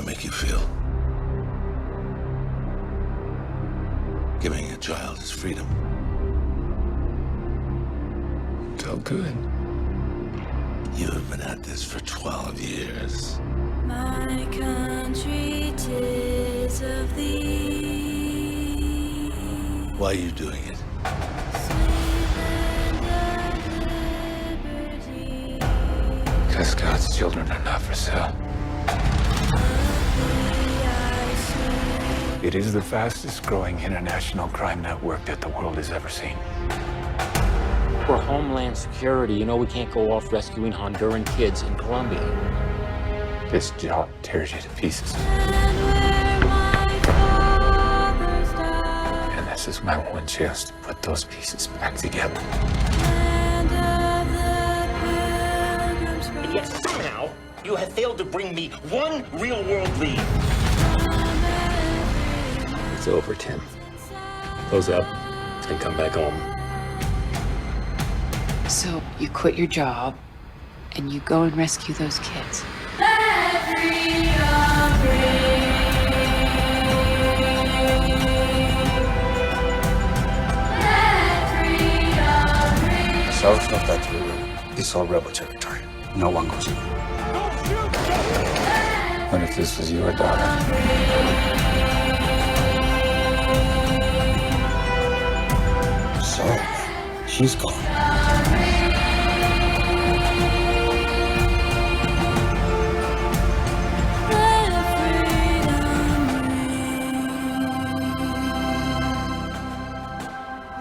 that make you feel? Giving a child his freedom. Felt good. You have been at this for 12 years. My country, 'tis of thee. Why are you doing it? Because God's children are not for sale. It is the fastest growing international crime network that the world has ever seen. For Homeland Security, you know we can't go off rescuing Honduran kids in Colombia. This job tears you to pieces. And this is my one chance to put those pieces back together. And yet somehow you have failed to bring me one real-world lead. It's over, Tim. Close up and come back home. So you quit your job and you go and rescue those kids. South of that river is all rebel territory. No one goes in. What if this was your daughter? So, she's gone.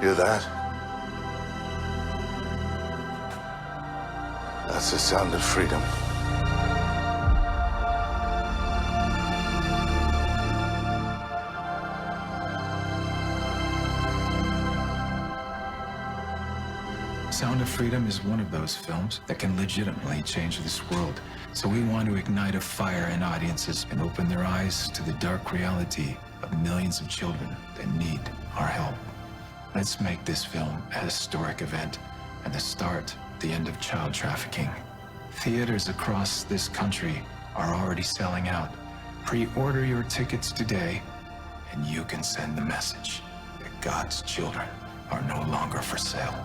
Hear that? That's the sound of freedom. Sound of Freedom is one of those films that can legitimately change this world. So we want to ignite a fire in audiences and open their eyes to the dark reality of millions of children that need our help. Let's make this film a historic event and the start, the end of child trafficking. Theaters across this country are already selling out. Pre-order your tickets today, and you can send the message that God's children are no longer for sale.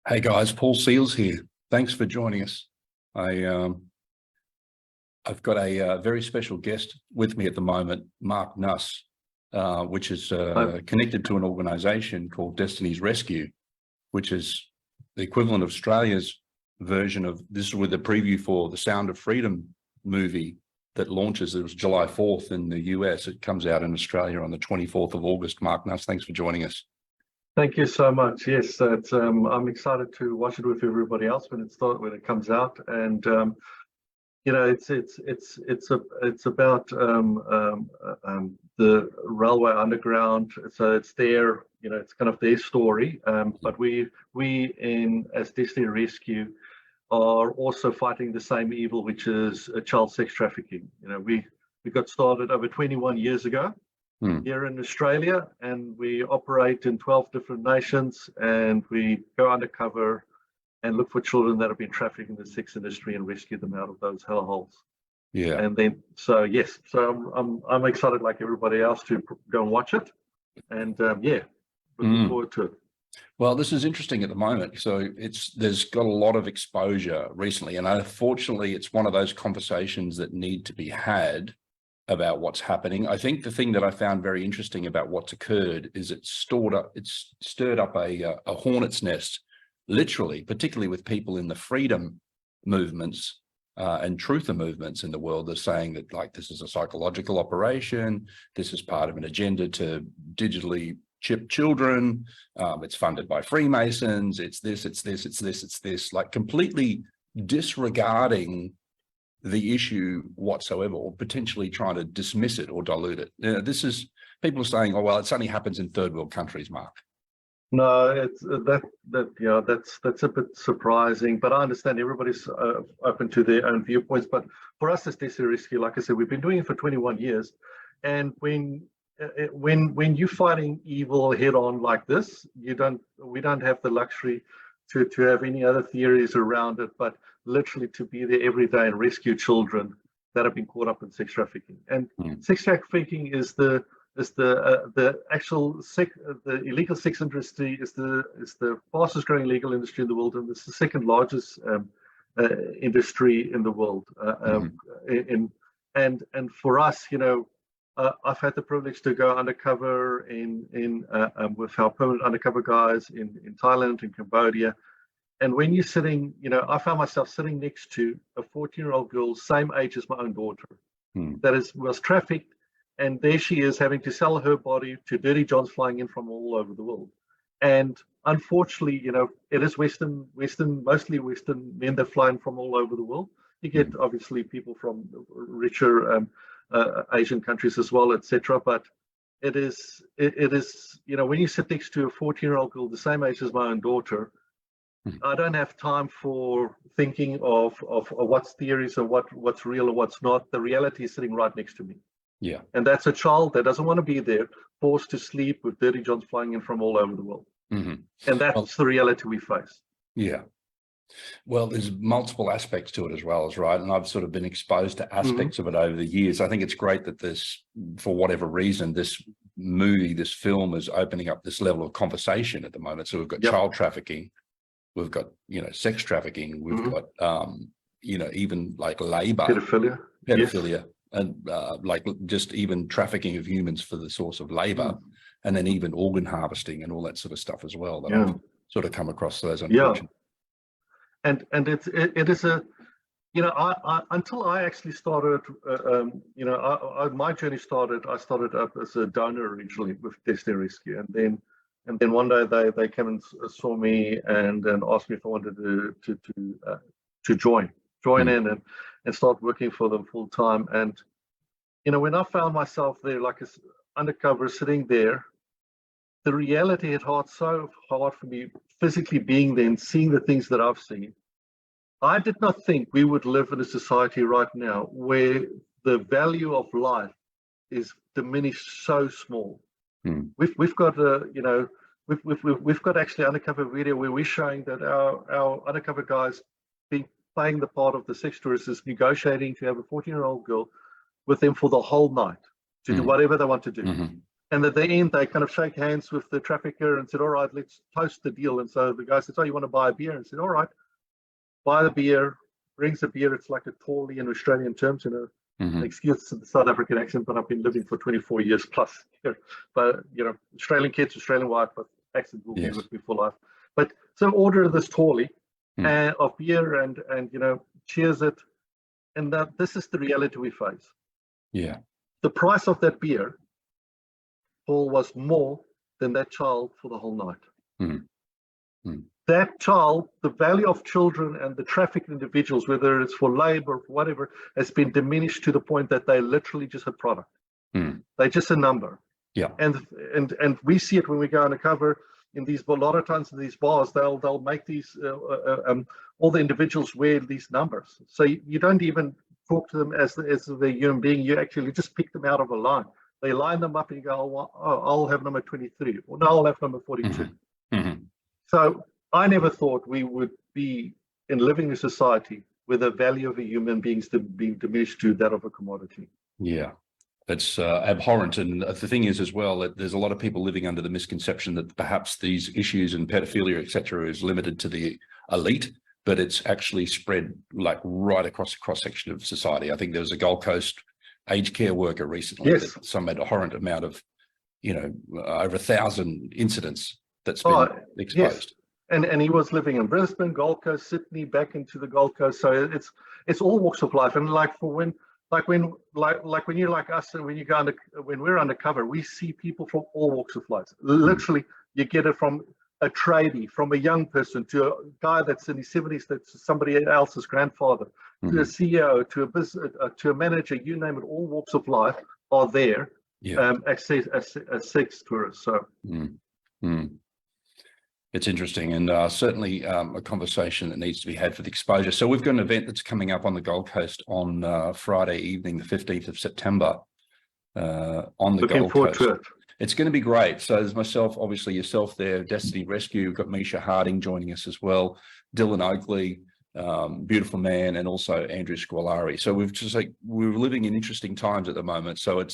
Hey guys, Paul Seals here. Thanks for joining us. I've got a very special guest with me at the moment, Mark Nuss, which is connected to an organisation called Destiny's Rescue, which is the equivalent of Australia's version of this, with a preview for the Sound of Freedom movie that launches. It was July 4th in the US. It comes out in Australia on the 24th of August. Mark Nuss, thanks for joining us. Thank you so much. Yes, it's, I'm excited to watch it with everybody else when it comes out, and you know, it's about the railway underground. So it's their, you know, it's kind of their story. But we as Destiny Rescue are also fighting the same evil, which is child sex trafficking. You know, we got started over 21 years ago. Here in Australia, and we operate in 12 different nations, and we go undercover and look for children that have been trafficked in the sex industry and rescue them out of those hellholes. Yeah. And then, so yes, so I'm excited like everybody else to go and watch it, and yeah, looking forward to it. Well, this is interesting at the moment. So there's got a lot of exposure recently, and unfortunately, it's one of those conversations that need to be had about what's happening. I think the thing that I found very interesting about what's occurred is it's stirred up a hornet's nest, literally, particularly with people in the freedom movements and truther movements in the world. They're saying that, like, this is a psychological operation. This is part of an agenda to digitally chip children. It's funded by Freemasons. It's this, like completely disregarding the issue whatsoever, or potentially trying to dismiss it or dilute it. You know, this is, people are saying, oh, well, it only happens in third world countries, Mark. No, it's yeah, that's a bit surprising, but I understand everybody's open to their own viewpoints. But for us as Destiny Rescue, like I said, we've been doing it for 21 years, and when when you're fighting evil head on like this, we don't have the luxury to have any other theories around it, but literally to be there every day and rescue children that have been caught up in sex trafficking. And sex trafficking is the actual the illegal sex industry is the fastest growing legal industry in the world, and it's the second largest industry in the world. And for us, I've had the privilege to go undercover with our permanent undercover guys in Thailand and Cambodia. And when you're sitting, I found myself sitting next to a 14-year-old girl, same age as my own daughter, that was trafficked. And there she is having to sell her body to dirty johns flying in from all over the world. And unfortunately, it is mostly Western men that fly in from all over the world. You get obviously people from richer Asian countries as well, etc. But it is, when you sit next to a 14-year-old girl the same age as my own daughter, I don't have time for thinking of what's theories or what's real or what's not. The reality is sitting right next to me. Yeah. And that's a child that doesn't want to be there, forced to sleep with dirty johns flying in from all over the world. And that's the reality we face. Yeah. Well, there's multiple aspects to it as well, right? And I've sort of been exposed to aspects of it over the years. I think it's great that this, for whatever reason, this movie, this film is opening up this level of conversation at the moment. So we've got child trafficking, we've got, sex trafficking, we've got, even like labor, pedophilia, and like just even trafficking of humans for the source of labor, and then even organ harvesting and all that sort of stuff as well that I've sort of come across those unfortunate. And it is a, I until I actually started, my journey started. I started up as a donor originally with Destiny Rescue, and then one day they came and saw me and asked me if I wanted to join in and start working for them full time. And when I found myself there, like undercover, sitting there, the reality hit so hard for me, physically being there and seeing the things that I've seen. I did not think we would live in a society right now where the value of life is diminished so small. We've got we've got actually undercover video where we're showing that our undercover guys playing the part of the sex tourists is negotiating to have a 14-year-old girl with them for the whole night to do whatever they want to do. And at the end, they kind of shake hands with the trafficker and said, all right, let's toast the deal. And so the guy said, oh, you want to buy a beer? And said, all right, buy the beer, brings the beer. It's like a tawley in Australian terms, excuse the South African accent, but I've been living for 24 years plus here. But, Australian kids, Australian wife, but accent will be with me for life. But so order this tawley of beer and cheers it. And this is the reality we face. Yeah. The price of that beer, Paul, was more than that child for the whole night. That child, the value of children and the trafficked individuals, whether it's for labor or whatever, has been diminished to the point that they literally just a product. They're just a number. Yeah. And we see it when we go undercover in these, a lot of times in these bars, they'll make these, all the individuals wear these numbers. So you don't even talk to them as the human being. You actually just pick them out of a line. They line them up and you go, oh, I'll have number 23, or no, I'll have number 42. So I never thought we would be living in a society where the value of a human being is being diminished to that of a commodity. Yeah, it's abhorrent. And the thing is as well, that there's a lot of people living under the misconception that perhaps these issues and pedophilia, etc., is limited to the elite, but it's actually spread like right across the cross-section of society. I think there was a Gold Coast aged care worker recently that some had a horrend amount of, over 1,000 incidents that's been exposed. And he was living in Brisbane, Gold Coast, Sydney, back into the Gold Coast. So it's all walks of life. And when you're like us, and when we're undercover, we see people from all walks of life. Literally, you get it from a tradie, from a young person to a guy that's in his 70s, that's somebody else's grandfather, to a CEO, to a business, to a manager, you name it. All walks of life are there as sex tourists. So. It's interesting, and certainly a conversation that needs to be had for the exposure. So we've got an event that's coming up on the Gold Coast on Friday evening, the 15th of September. on the Looking Gold forward Coast. to it. It's going to be great. So there's myself, obviously yourself there, Destiny Rescue. We've got Misha Harding joining us as well, Dylan Oakley, beautiful man, and also Andrew Squalari. So we're living in interesting times at the moment. So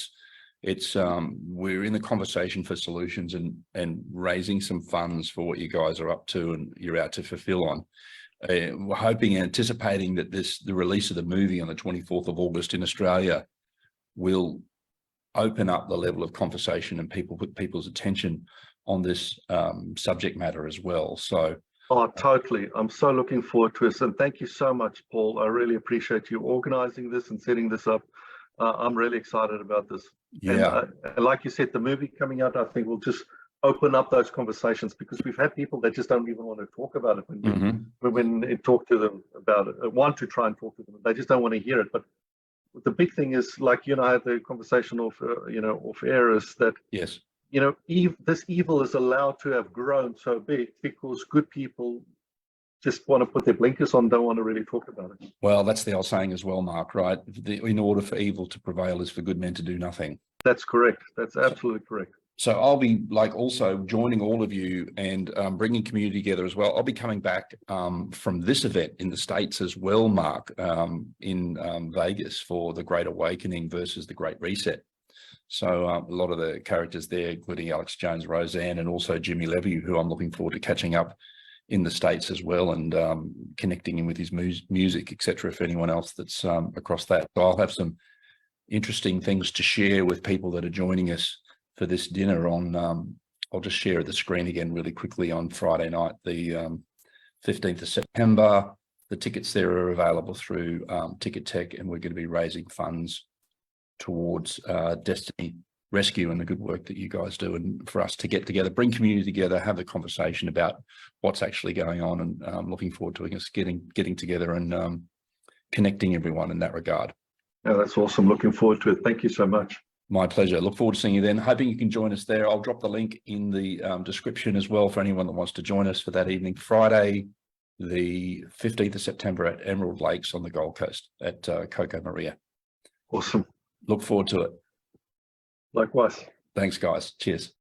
we're in the conversation for solutions and raising some funds for what you guys are up to and you're out to fulfill on. We're hoping and anticipating that the release of the movie on the 24th of August in Australia will open up the level of conversation and put people's attention on this subject matter as well. So, oh, totally. I'm so looking forward to it. And thank you so much, Paul. I really appreciate you organizing this and setting this up. I'm really excited about this. yeah, And like you said, the movie coming out, I think will just open up those conversations, because we've had people that just don't even want to talk about it when you talk to them about it, want to try and talk to them. They just don't want to hear it. But the big thing is, like you and I had the conversation off air, is that yes, this evil is allowed to have grown so big because good people just want to put their blinkers on, don't want to really talk about it. well, that's the old saying as well, Mark, right? In order for evil to prevail is for good men to do nothing. That's correct. That's absolutely correct. So I'll be also joining all of you and bringing community together as well. I'll be coming back from this event in the States as well, Mark, in Vegas for the Great Awakening versus the Great Reset. So a lot of the characters there, including Alex Jones, Roseanne, and also Jimmy Levy, who I'm looking forward to catching up in the States as well, and connecting in with his music, etc. If anyone else that's across that. So I'll have some interesting things to share with people that are joining us for this dinner on, I'll just share the screen again really quickly on Friday night, the 15th of September. The tickets there are available through Ticket Tech, and we're going to be raising funds towards Destiny Rescue and the good work that you guys do, and for us to get together, bring community together, have the conversation about what's actually going on, and looking forward to us getting together and connecting everyone in that regard. Yeah, that's awesome. Looking forward to it. Thank you so much. My pleasure. Look forward to seeing you then. Hoping you can join us there. I'll drop the link in the description as well for anyone that wants to join us for that evening, Friday, the 15th of September at Emerald Lakes on the Gold Coast at Coco Maria. Awesome. Look forward to it. Likewise. Thanks, guys. Cheers.